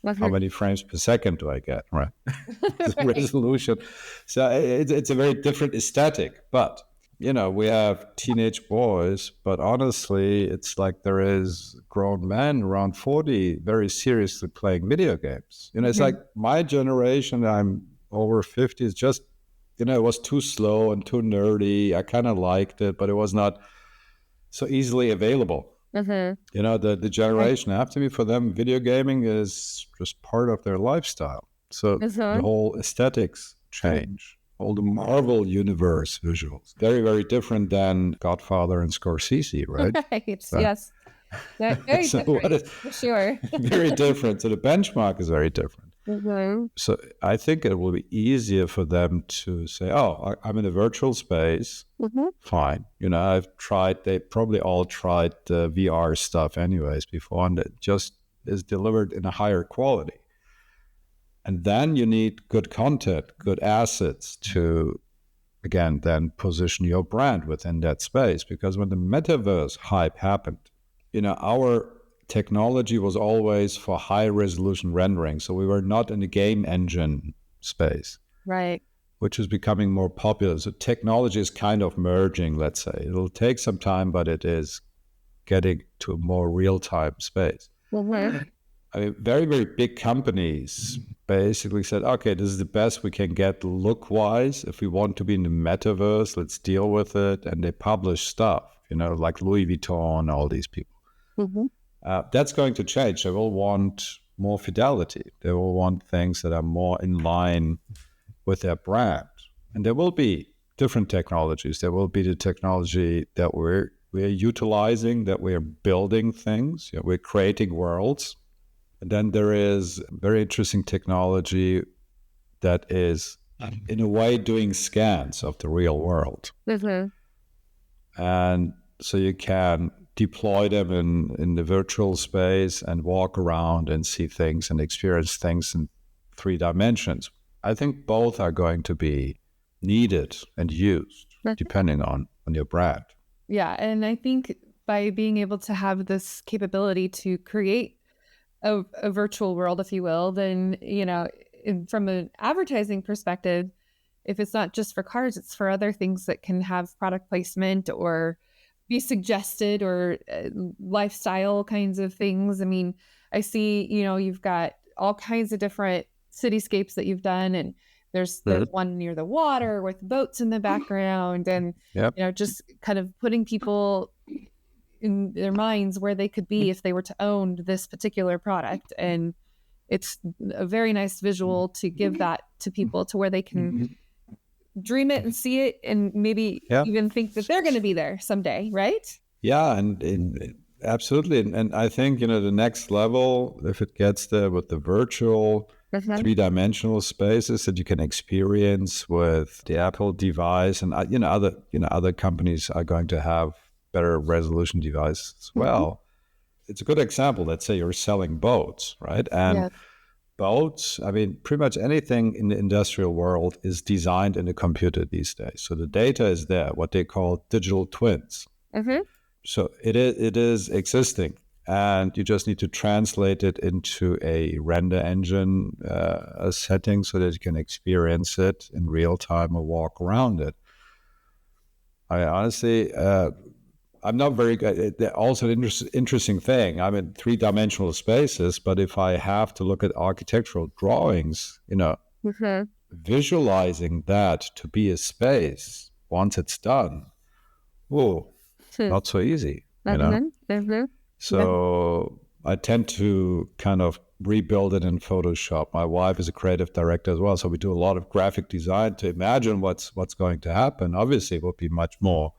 How many frames per second do I get? Right, the resolution. So it's a very different aesthetic. But we have teenage boys, but honestly, it's like there is grown men around 40 very seriously playing video games. It's like my generation. I'm over 50. Is just. It was too slow and too nerdy. I kind of liked it, but it was not so easily available. The generation after me, for them, video gaming is just part of their lifestyle. So the whole aesthetics change. All the Marvel universe visuals. Very, very different than Godfather and Scorsese, right? Right, yes. Very different, for sure. Very different. So the benchmark is very different. So I think it will be easier for them to say, oh, I'm in a virtual space. Fine. They probably all tried the VR stuff anyways before, and it just is delivered in a higher quality. And then you need good content, good assets to, again, then position your brand within that space. Because when the metaverse hype happened, our technology was always for high resolution rendering. So we were not in the game engine space. Right. Which is becoming more popular. So technology is kind of merging, let's say. It'll take some time, but it is getting to a more real-time space. I mean, very, very big companies basically said, okay, this is the best we can get look-wise. If we want to be in the metaverse, let's deal with it. And they publish stuff, like Louis Vuitton, all these people. That's going to change. They will want more fidelity. They will want things that are more in line with their brand. And there will be different technologies. There will be the technology that we're utilizing, that we're building things. We're creating worlds. And then there is very interesting technology that is, in a way, doing scans of the real world. And so you can deploy them in the virtual space and walk around and see things and experience things in 3 dimensions. I think both are going to be needed and used depending on your brand. Yeah, and I think by being able to have this capability to create a virtual world, if you will, then, from an advertising perspective, if it's not just for cars, it's for other things that can have product placement or be suggested, or lifestyle kinds of things. I mean, I see, you've got all kinds of different cityscapes that you've done, and there's the one near the water with boats in the background, and just kind of putting people in their minds where they could be if they were to own this particular product. And it's a very nice visual to give that to people, to where they can dream it and see it, and maybe even think that they're going to be there someday, right? Yeah, and absolutely. And I think, the next level, if it gets there with the virtual 3-dimensional spaces that you can experience with the Apple device, and other companies are going to have better resolution devices as well. It's a good example. Let's say you're selling boats, right? And boats, I mean, pretty much anything in the industrial world is designed in a computer these days. So the data is there, what they call digital twins. Mm-hmm. So it is existing, and you just need to translate it into a render engine setting so that you can experience it in real time or walk around it. I honestly, I'm not very good. Also, an interesting thing. I'm in three-dimensional spaces, but if I have to look at architectural drawings, Mm-hmm. visualizing that to be a space once it's done, whoa, not so easy, Mm-hmm. So I tend to kind of rebuild it in Photoshop. My wife is a creative director as well, so we do a lot of graphic design to imagine what's going to happen. Obviously, it would be much more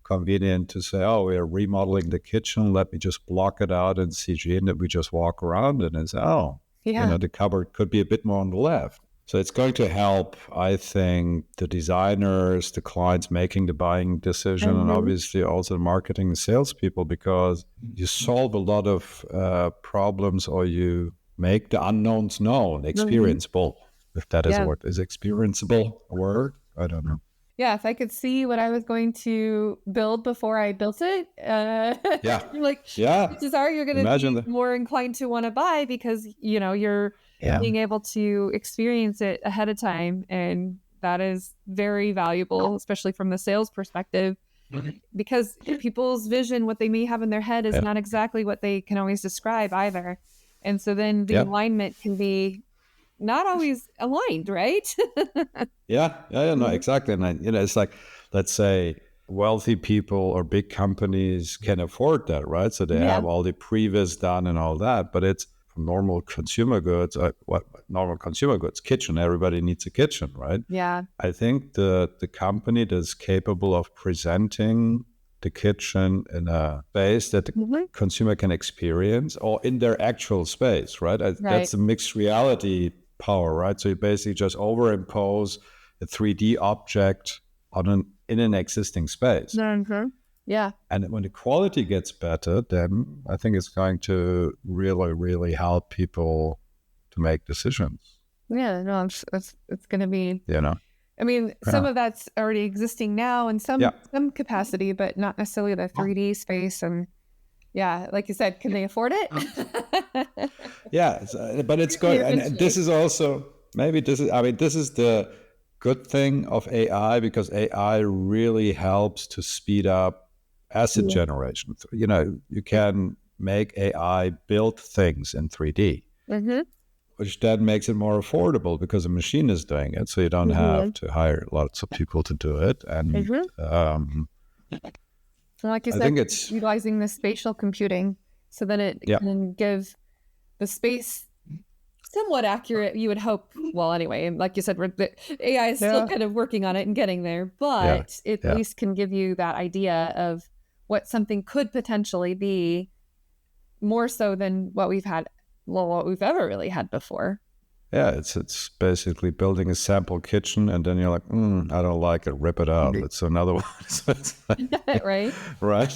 convenient to say, oh, we're remodeling the kitchen. Let me just block it out in CG, and then we just walk around it and say, oh, the cupboard could be a bit more on the left. So it's going to help, I think, the designers, the clients making the buying decision, and obviously also the marketing and salespeople, because you solve a lot of problems, or you make the unknowns known, experienceable, if that is a word. Is experienceable a word? I don't know. Yeah, if I could see what I was going to build before I built it, chances are you're going to be more inclined to want to buy because, you're being able to experience it ahead of time. And that is very valuable, especially from the sales perspective, because people's vision, what they may have in their head is not exactly what they can always describe either. And so then the alignment can be not always aligned, right? No, exactly. And it's like, let's say wealthy people or big companies can afford that, right? So they have all the previs done and all that, but it's normal consumer goods. Kitchen, everybody needs a kitchen, right? Yeah. I think the company that's capable of presenting the kitchen in a space that the consumer can experience, or in their actual space, right? That's a mixed reality power, right? So you basically just overimpose a 3D object in an existing space. Mm-hmm. Yeah. And when the quality gets better, then I think it's going to really, really help people to make decisions. Yeah, no, it's going to be, I mean, some of that's already existing now in some capacity, but not necessarily the 3D space. And like you said, can they afford it? But it's going, and this is also, this is the good thing of AI, because AI really helps to speed up asset generation. You can make AI build things in 3D, which then makes it more affordable because a machine is doing it. So you don't have to hire lots of people to do it. And so like you said, I think it's utilizing the spatial computing so that it can give the space somewhat accurate, you would hope. Well, anyway, and like you said, the AI is still kind of working on it and getting there, but it at least can give you that idea of what something could potentially be, more so than what we've ever really had before. Yeah, it's basically building a sample kitchen, and then you're like, I don't like it, rip it out. It's another one. So it's like, right. Well,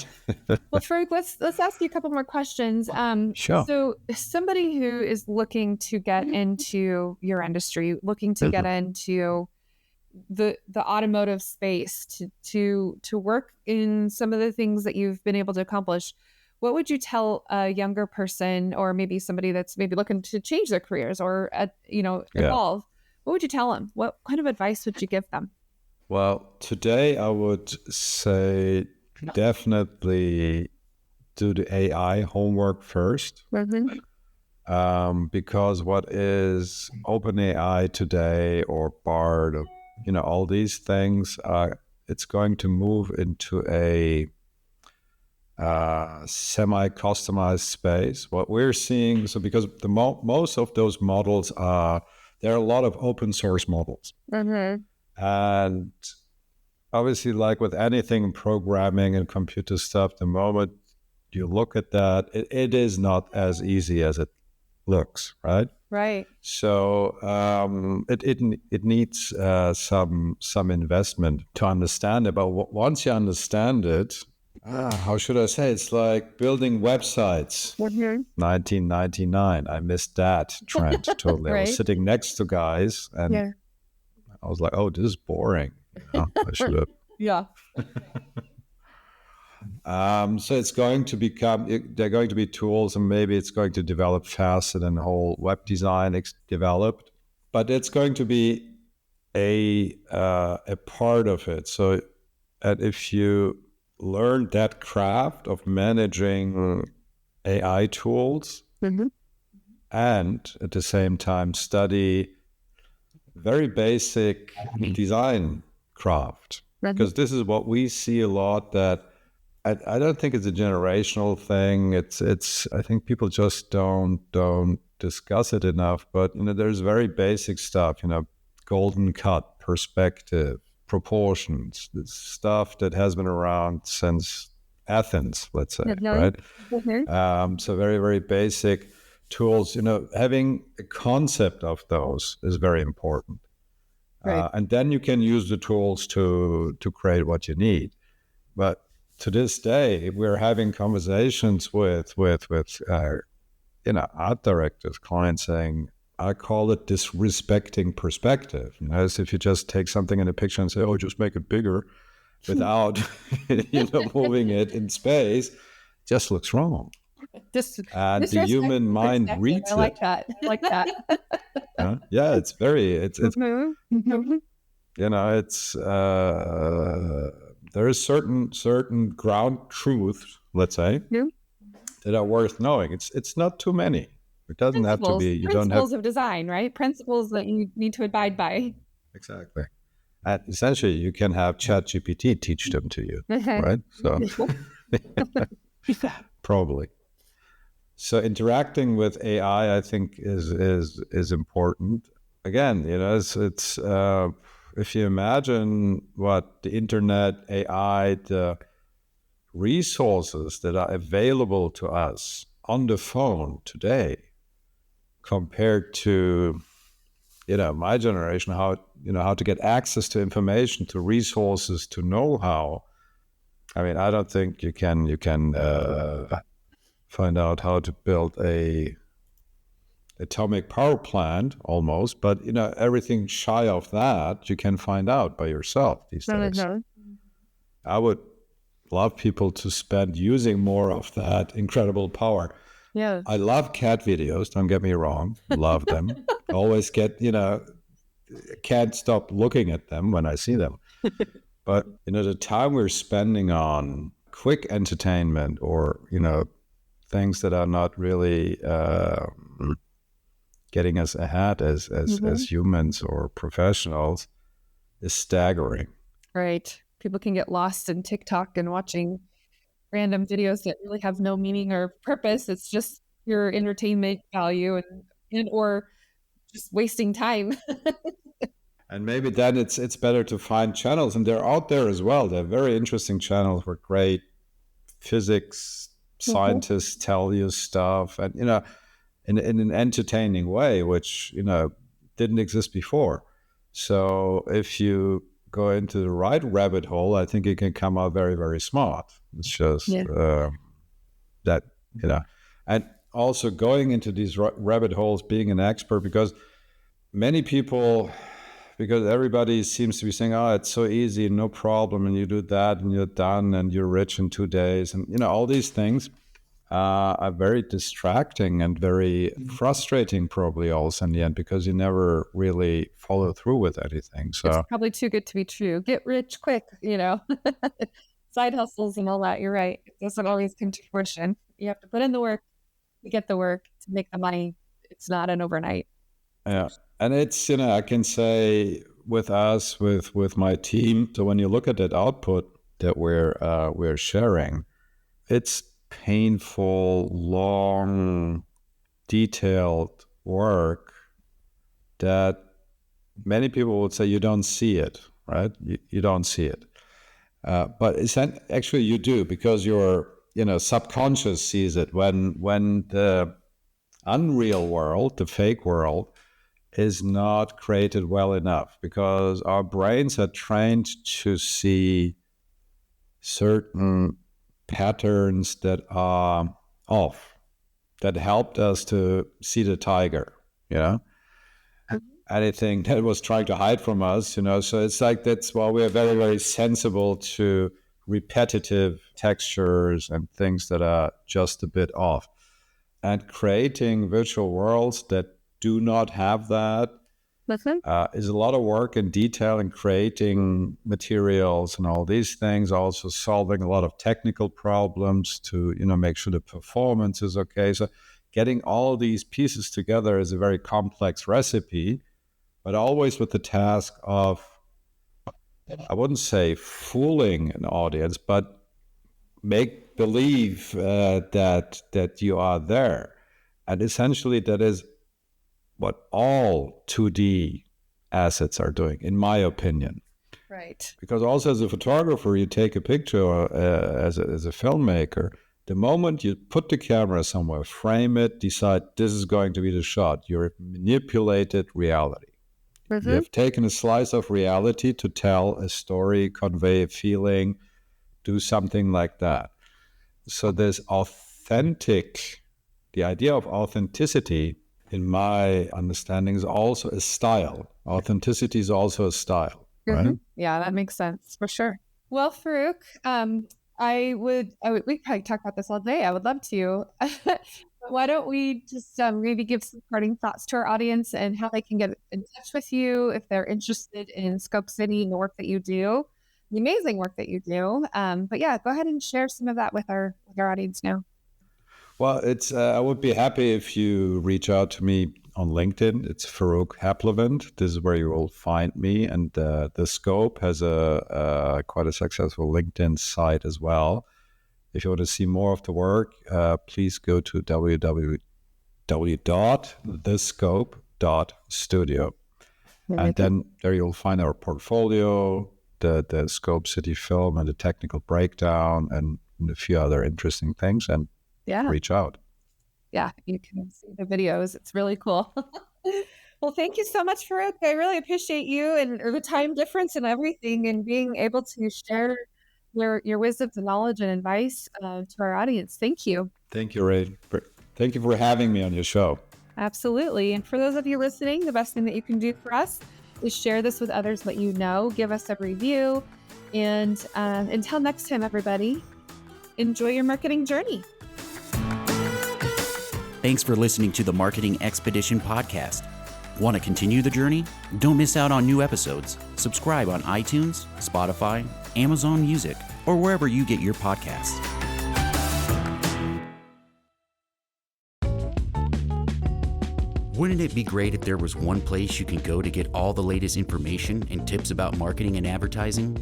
Farouk, let's ask you a couple more questions. Sure. So somebody who is looking to get into your industry, looking to get into the automotive space, to work in some of the things that you've been able to accomplish, what would you tell a younger person, or maybe somebody that's maybe looking to change their careers or, evolve? What would you tell them? What kind of advice would you give them? Well, today I would say definitely do the AI homework first. Because what is OpenAI today, or Bard, or, all these things, it's going to move into a semi-customized space. What we're seeing, so because most of those models there are a lot of open source models, and obviously, like with anything in programming and computer stuff, the moment you look at that, it is not as easy as it looks, right? Right. So it needs some investment to understand it, but once you understand it, How should I say? It's like building websites. 1999. I missed that trend totally. I was Right. sitting next to guys and Yeah. I was like, oh, this is boring. I should have. Yeah. So it's going to they're going to be tools, and maybe it's going to develop faster than the whole web design developed, but it's going to be a part of it. So if you learn that craft of managing AI tools and at the same time study very basic design craft, because this is what we see a lot, that I don't think it's a generational thing. It's I think people just don't discuss it enough. But there's very basic stuff. Golden cut, perspective, proportions, this stuff that has been around since Athens, let's say, right? So very, very basic tools. Having a concept of those is very important. Right. And then you can use the tools to create what you need. But to this day, we're having conversations with art directors, clients saying, I call it disrespecting perspective. As if you just take something in a picture and say, oh, just make it bigger without moving it in space, just looks wrong. And the human mind reads I like that. I like that. Yeah, it's very, it's Mhm. there is certain ground truths, let's say, that are worth knowing. It's not too many. It doesn't have to be. You don't have Principles of design, right? Principles that you need to abide by. exactly. And essentially, you can have ChatGPT teach them to you, right? So probably. So interacting with AI, I think, is important. Again, it's if you imagine what the internet, AI, the resources that are available to us on the phone today, compared to my generation, how to get access to information, to resources, to know-how. I mean, I don't think you can find out how to build a atomic power plant almost, but everything shy of that you can find out by yourself these days. I would love people to spend using more of that incredible power. Yeah. I love cat videos, don't get me wrong, love them. Always can't stop looking at them when I see them. But the time we're spending on quick entertainment or things that are not really getting us ahead as humans or professionals is staggering. Right. People can get lost in TikTok and watching random videos that really have no meaning or purpose. It's just your entertainment value and or just wasting time. And maybe then it's better to find channels, and they're out there as well. They're very interesting channels where great physics scientists tell you stuff, and in an entertaining way, which didn't exist before. So if you go into the right rabbit hole, I think you can come out very, very smart. It's just that and also going into these rabbit holes, being an expert, because everybody seems to be saying, oh, it's so easy, no problem, and you do that and you're done and you're rich in 2 days, and all these things are very distracting and very frustrating, probably also in the end, because you never really follow through with anything. So it's probably too good to be true. Get rich quick, side hustles and all that. You're right. It doesn't always come to fruition. You have to put in the work to get the work to make the money. It's not an overnight. Yeah. And it's, I can say with us, with my team, so when you look at that output that we're sharing, it's painful, long, detailed work that many people would say you don't see it, right? You don't see it. But actually you do, because your subconscious sees it when the unreal world, the fake world, is not created well enough, because our brains are trained to see certain patterns that are off, that helped us to see the tiger, anything that was trying to hide from us, So it's like that's why we are very, very sensible to repetitive textures and things that are just a bit off. And creating virtual worlds that do not have that is a lot of work and detail in creating materials and all these things, also solving a lot of technical problems to, make sure the performance is okay. So getting all these pieces together is a very complex recipe, but always with the task of, I wouldn't say fooling an audience, but make believe that you are there. And essentially that is what all 2D assets are doing, in my opinion. Right. Because also as a photographer, you take a picture as a filmmaker, the moment you put the camera somewhere, frame it, decide this is going to be the shot, you've manipulated reality. You have taken a slice of reality to tell a story, convey a feeling, do something like that. So there's the idea of authenticity, in my understanding, is also a style. Authenticity is also a style, right? Yeah, that makes sense for sure. Well, Farouk, we probably talk about this all day. I would love to. Why don't we just maybe give some parting thoughts to our audience and how they can get in touch with you if they're interested in Scope City and the work that you do, the amazing work that you do. But yeah, go ahead and share some of that with our audience now. Well, I would be happy if you reach out to me on LinkedIn. It's Farouk Haplevent. This is where you will find me. And the Scope has a quite a successful LinkedIn site as well. If you want to see more of the work, please go to www.thescope.studio. And then there you'll find our portfolio, the Scope City film and the technical breakdown and a few other interesting things. And reach out. Yeah, you can see the videos. It's really cool. Well, thank you so much, Farouk. I really appreciate you and the time difference and everything, and being able to share your wisdom and knowledge and advice to our audience. Thank you. Thank you, Ray. Thank you for having me on your show. Absolutely. And for those of you listening, the best thing that you can do for us is share this with others that you know. Give us a review. And until next time, everybody, enjoy your marketing journey. Thanks for listening to the Marketing Expedition podcast. Want to continue the journey? Don't miss out on new episodes. Subscribe on iTunes, Spotify, Amazon Music, or wherever you get your podcasts. Wouldn't it be great if there was one place you can go to get all the latest information and tips about marketing and advertising?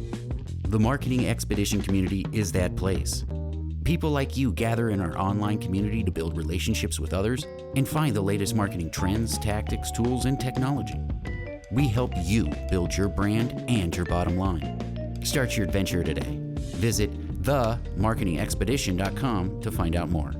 The Marketing Expedition community is that place. People like you gather in our online community to build relationships with others and find the latest marketing trends, tactics, tools, and technology. We help you build your brand and your bottom line. Start your adventure today. Visit themarketingexpedition.com to find out more.